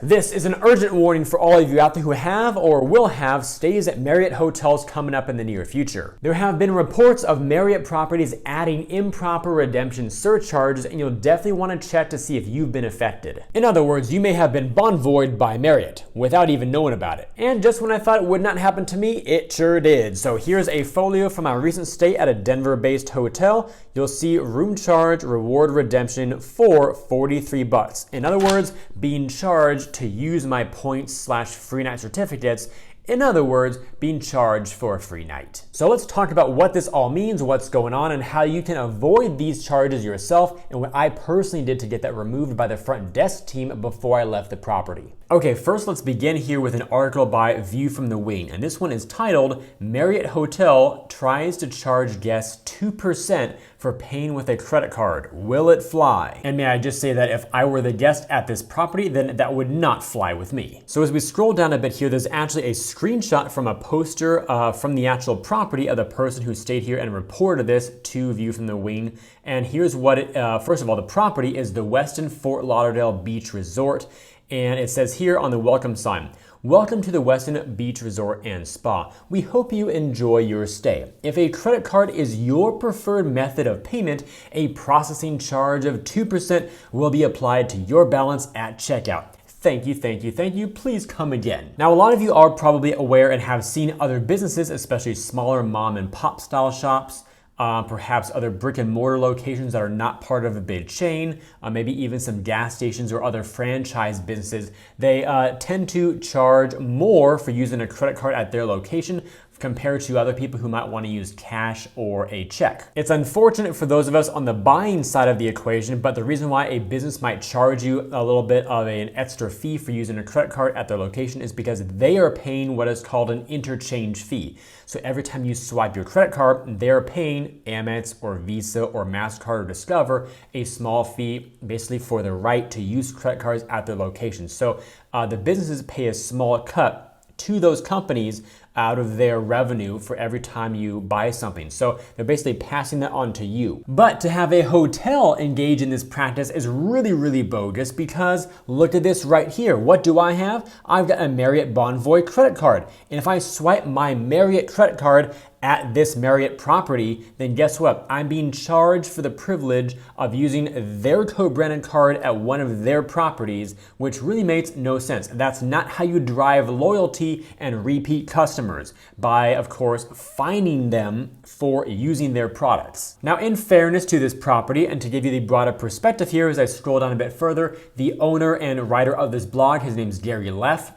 This is an urgent warning for all of you out there who have or will have stays at Marriott hotels coming up in the near future. There have been reports of Marriott properties adding improper redemption surcharges, and you'll definitely want to check to see if you've been affected. In other words, you may have been bonvoyed by Marriott without even knowing about it. And just when I thought it would not happen to me, it sure did. So here's a folio from my recent stay at a Denver-based hotel. You'll see room charge reward redemption for $43. In other words, being charged to use my points/free night certificates. In other words, being charged for a free night. So let's talk about what this all means, what's going on, and how you can avoid these charges yourself, and what I personally did to get that removed by the front desk team before I left the property. Okay, first let's begin here with an article by View from the Wing, and this one is titled, Marriott Hotel Tries to Charge Guests 2% for Paying with a Credit Card. Will it fly? And may I just say that if I were the guest at this property, then that would not fly with me. So as we scroll down a bit here, there's actually a screenshot from a poster from the actual property of the person who stayed here and reported this to View from the Wing. And here's what it, first of all, the property is the Westin Fort Lauderdale Beach Resort. And it says here on the welcome sign, "Welcome to the Westin Beach Resort and Spa. We hope you enjoy your stay. If a credit card is your preferred method of payment, a processing charge of 2% will be applied to your balance at checkout. Thank you, thank you, thank you. Please come again." Now, a lot of you are probably aware and have seen other businesses, especially smaller mom and pop style shops, perhaps other brick and mortar locations that are not part of a big chain, maybe even some gas stations or other franchise businesses. They tend to charge more for using a credit card at their location compared to other people who might want to use cash or a check. It's unfortunate for those of us on the buying side of the equation, but the reason why a business might charge you a little bit of an extra fee for using a credit card at their location is because they are paying what is called an interchange fee. So every time you swipe your credit card, they're paying Amex or Visa or MasterCard or Discover a small fee basically for the right to use credit cards at their location. So the businesses pay a small cut to those companies out of their revenue for every time you buy something. So they're basically passing that on to you. But to have a hotel engage in this practice is really, really bogus because look at this right here. What do I have? I've got a Marriott Bonvoy credit card. And if I swipe my Marriott credit card at this Marriott property, then guess what? I'm being charged for the privilege of using their co-branded card at one of their properties, which really makes no sense. That's not how you drive loyalty and repeat customers, by, of course, fining them for using their products. Now, in fairness to this property, and to give you the broader perspective here as I scroll down a bit further, the owner and writer of this blog, his name's Gary Leff,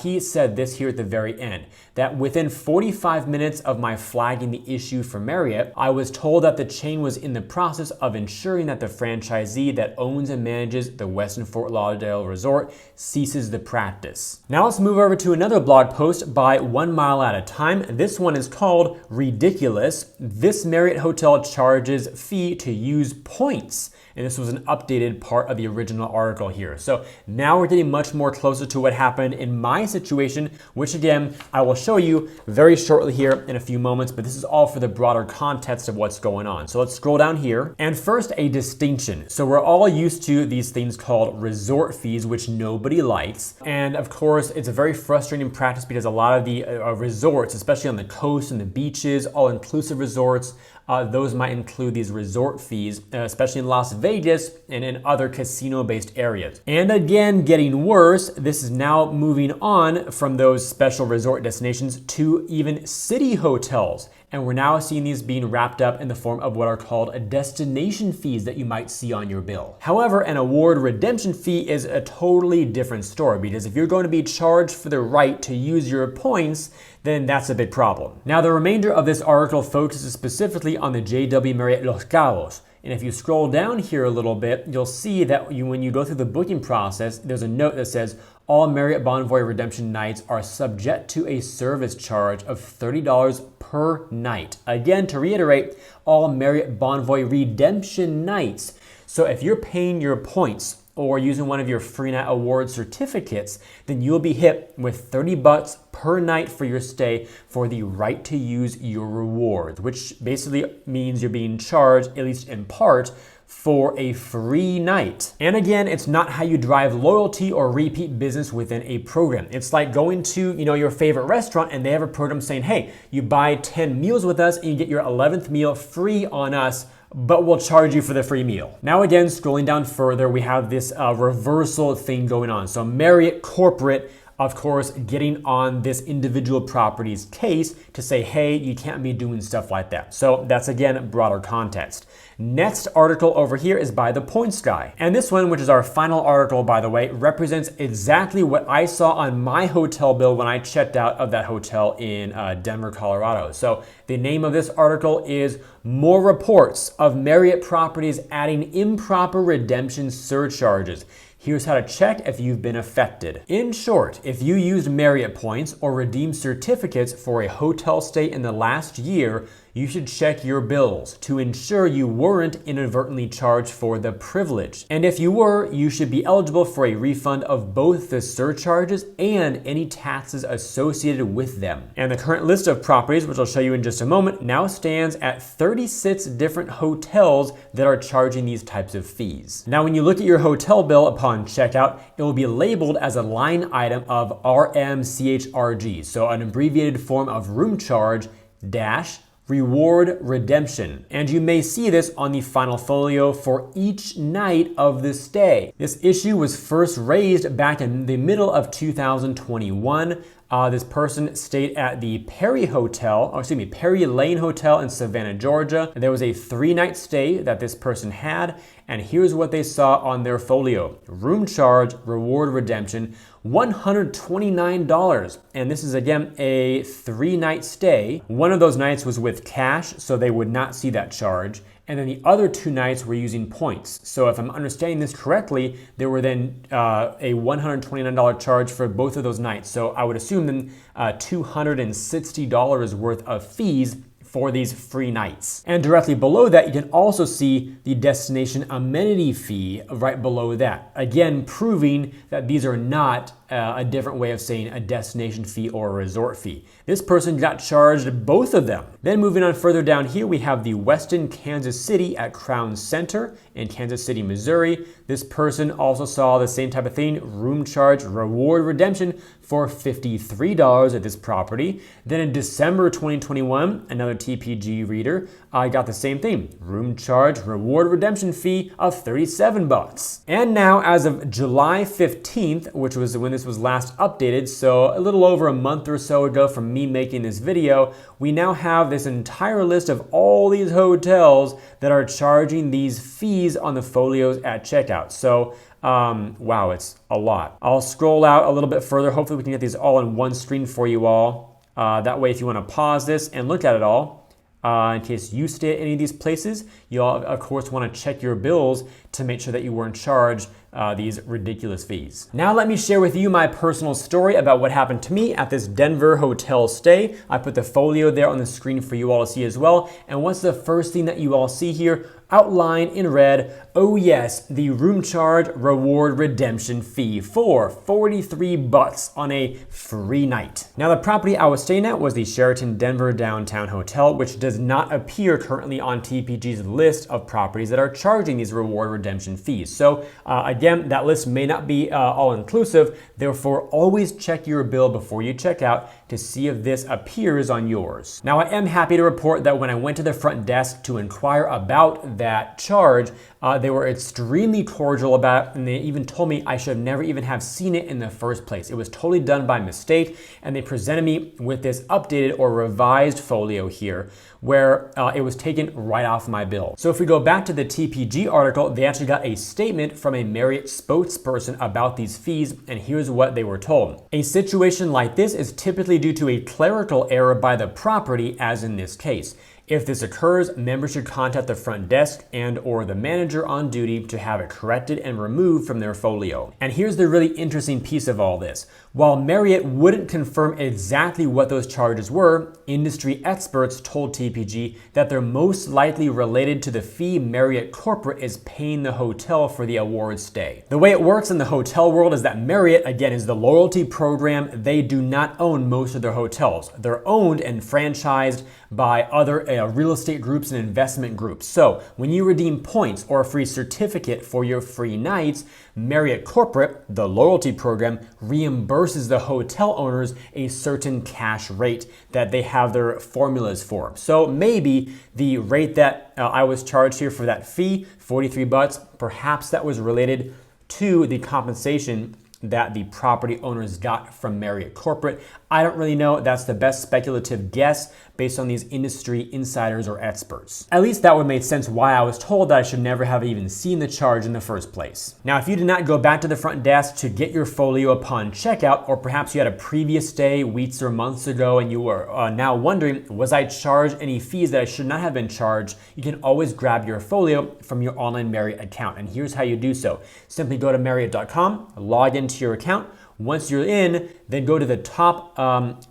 he said this here at the very end, that within 45 minutes of my flagging the issue for Marriott, I was told that the chain was in the process of ensuring that the franchisee that owns and manages the Westin Fort Lauderdale Resort ceases the practice. Now let's move over to another blog post by 1 Mile at a Time. This one is called Ridiculous. This Marriott hotel charges fee to use points. And this was an updated part of the original article here. So now we're getting much more closer to what happened in my situation, which again, I will show you very shortly here in a few moments, but this is all for the broader context of what's going on. So let's scroll down here. And first, a distinction. So we're all used to these things called resort fees, which nobody likes. And of course, it's a very frustrating practice because a lot of the resorts, especially on the coast and the beaches, all-inclusive resorts, those might include these resort fees, especially in Las Vegas and in other casino-based areas. And again, getting worse, this is now moving on from those special resort destinations to even city hotels. And we're now seeing these being wrapped up in the form of what are called destination fees that you might see on your bill. However, an award redemption fee is a totally different story because if you're going to be charged for the right to use your points, then that's a big problem. Now, the remainder of this article focuses specifically on the JW Marriott Los Cabos. And if you scroll down here a little bit, you'll see that when you go through the booking process, there's a note that says, all Marriott Bonvoy redemption nights are subject to a service charge of $30 per night. Again, to reiterate, all Marriott Bonvoy redemption nights. So if you're paying your points or using one of your free night award certificates, then you'll be hit with $30 per night for your stay for the right to use your rewards, which basically means you're being charged, at least in part, for a free night. And again, it's not how you drive loyalty or repeat business within a program. It's like going to, your favorite restaurant and they have a program saying, hey, you buy 10 meals with us and you get your 11th meal free on us, but we'll charge you for the free meal. Now again, scrolling down further, we have this reversal thing going on. So Marriott Corporate, of course, getting on this individual property's case to say, hey, you can't be doing stuff like that. So that's, again, broader context. Next article over here is by the Points guy. And this one, which is our final article, by the way, represents exactly what I saw on my hotel bill when I checked out of that hotel in Denver, Colorado. So the name of this article is More Reports of Marriott Properties Adding Improper Redemption Surcharges. Here's how to check if you've been affected. In short, if you used Marriott Points or redeemed certificates for a hotel stay in the last year, you should check your bills to ensure you weren't inadvertently charged for the privilege. And if you were, you should be eligible for a refund of both the surcharges and any taxes associated with them. And the current list of properties, which I'll show you in just a moment, now stands at 36 different hotels that are charging these types of fees. Now, when you look at your hotel bill upon checkout, it will be labeled as a line item of RMCHRG, so an abbreviated form of room charge dash reward redemption. And you may see this on the final folio for each night of the stay. This issue was first raised back in the middle of 2021. This person stayed at the Perry Lane Hotel in Savannah, Georgia. There was a 3-night stay that this person had, and here's what they saw on their folio. Room charge, reward redemption, $129. And this is, again, a 3-night stay. One of those nights was with cash, so they would not see that charge. And then the other 2 nights were using points. So if I'm understanding this correctly, there were then a $129 charge for both of those nights. So I would assume then $260 worth of fees for these free nights. And directly below that, you can also see the destination amenity fee right below that. Again, proving that these are not a different way of saying a destination fee or a resort fee. This person got charged both of them. Then moving on further down here, we have the Westin Kansas City at Crown Center in Kansas City, Missouri. This person also saw the same type of thing, room charge, reward redemption for $53 at this property. Then in December 2021, another TPG reader got the same thing, room charge, reward redemption fee of $37. And now as of July 15th, which was when this was last updated, so a little over a month or so ago from me making this video, we now have this entire list of all these hotels that are charging these fees on the folios at checkout. So wow, it's a lot. I'll scroll out a little bit further. Hopefully we can get these all on one screen for you all. That way, if you want to pause this and look at it all, in case you stay at any of these places, you'll of course want to check your bills to make sure that you weren't charged these ridiculous fees. Now let me share with you my personal story about what happened to me at this Denver hotel stay. I put the folio there on the screen for you all to see as well. And what's the first thing that you all see here? Outlined in red, oh yes, the room charge reward redemption fee for $43 on a free night. Now the property I was staying at was the Sheraton Denver Downtown Hotel, which does not appear currently on TPG's list of properties that are charging these reward redemption fees. So again, that list may not be all-inclusive, therefore always check your bill before you check out to see if this appears on yours. Now I am happy to report that when I went to the front desk to inquire about that charge, they were extremely cordial about it, and they even told me I should never even have seen it in the first place. It was totally done by mistake, and they presented me with this updated or revised folio here where it was taken right off my bill. So if we go back to the TPG article, they actually got a statement from a Marriott spokesperson about these fees, and here's what they were told. A situation like this is typically due to a clerical error by the property, as in this case. If this occurs, members should contact the front desk and or the manager on duty to have it corrected and removed from their folio. And here's the really interesting piece of all this. While Marriott wouldn't confirm exactly what those charges were, industry experts told TPG that they're most likely related to the fee Marriott Corporate is paying the hotel for the award stay. The way it works in the hotel world is that Marriott, again, is the loyalty program. They do not own most of their hotels. They're owned and franchised by other real estate groups and investment groups. So when you redeem points or a free certificate for your free nights, Marriott Corporate, the loyalty program, reimburses the hotel owners a certain cash rate that they have their formulas for. So maybe the rate that I was charged here for that fee, $43, perhaps that was related to the compensation that the property owners got from Marriott Corporate. I don't really know. That's the best speculative guess based on these industry insiders or experts. At least that would make sense why I was told that I should never have even seen the charge in the first place. Now, if you did not go back to the front desk to get your folio upon checkout, or perhaps you had a previous stay weeks or months ago and you were now wondering, was I charged any fees that I should not have been charged? You can always grab your folio from your online Marriott account. And here's how you do so. Simply go to Marriott.com, log into your account. Once you're in, then go to the top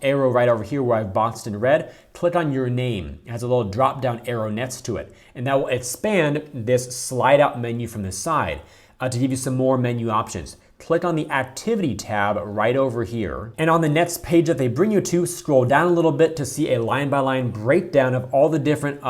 arrow right over here where I've boxed in red. Click on your name. It has a little drop down arrow next to it. And that will expand this slide out menu from the side to give you some more menu options. Click on the activity tab right over here. And on the next page that they bring you to, scroll down a little bit to see a line by line breakdown of all the different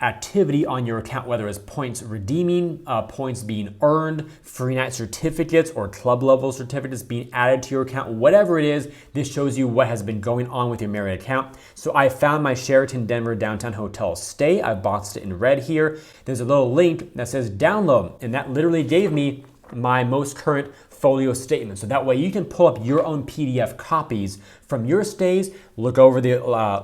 activity on your account, whether it's points redeeming, points being earned, free night certificates or club level certificates being added to your account, whatever it is, this shows you what has been going on with your Marriott account. So I found my Sheraton Denver Downtown Hotel stay. I've boxed it in red here. There's a little link that says download, and that literally gave me my most current folio statement. So that way you can pull up your own PDF copies from your stays, look over the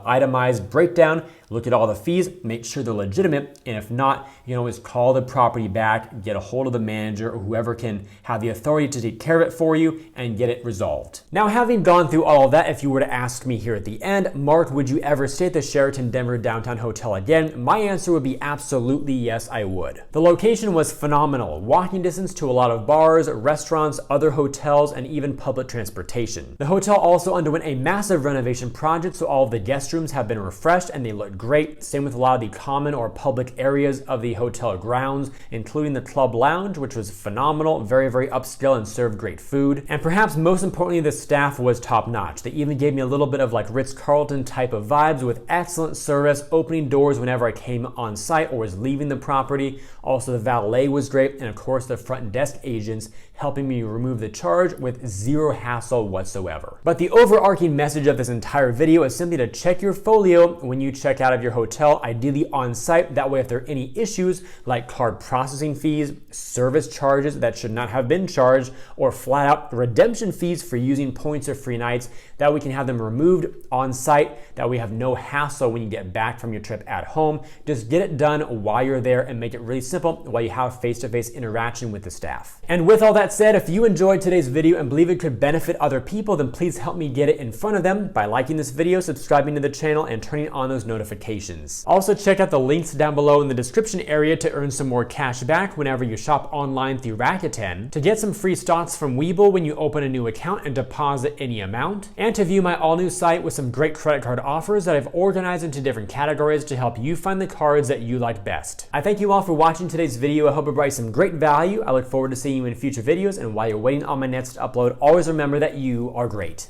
itemized breakdown, look at all the fees, make sure they're legitimate. And if not, you can always call the property back, get a hold of the manager or whoever can have the authority to take care of it for you and get it resolved. Now, having gone through all of that, if you were to ask me here at the end, Mark, would you ever stay at the Sheraton Denver Downtown Hotel again? My answer would be absolutely yes, I would. The location was phenomenal. Walking distance to a lot of bars, restaurants, other hotels, and even public transportation. The hotel also underwent a massive renovation project, so all of the guest rooms have been refreshed and they look great. Same with a lot of the common or public areas of the hotel grounds, including the club lounge, which was phenomenal, very, very upscale and served great food. And perhaps most importantly, the staff was top notch. They even gave me a little bit of like Ritz-Carlton type of vibes with excellent service, opening doors whenever I came on site or was leaving the property. Also, the valet was great. And of course, the front desk agents helping me remove the charge with zero hassle whatsoever. But the overarching message of this entire video is simply to check your folio when you check out of your hotel, ideally on site. That way, if there are any issues like card processing fees, service charges that should not have been charged, or flat out redemption fees for using points or free nights, that we can have them removed on site, that we have no hassle when you get back from your trip at home. Just get it done while you're there and make it really simple while you have face-to-face interaction with the staff. And with all that said, if you enjoyed today's video and believe it could benefit other people, then please help me get it in front of them by liking this video, subscribing to the channel, and turning on those notifications. Also, check out the links down below in the description area to earn some more cash back whenever you shop online through Rakuten, to get some free stocks from Webull when you open a new account and deposit any amount, and to view my all-new site with some great credit card offers that I've organized into different categories to help you find the cards that you like best. I thank you all for watching today's video. I hope it brought you some great value. I look forward to seeing you in future videos, and while you're waiting on my next upload, always remember that you are great.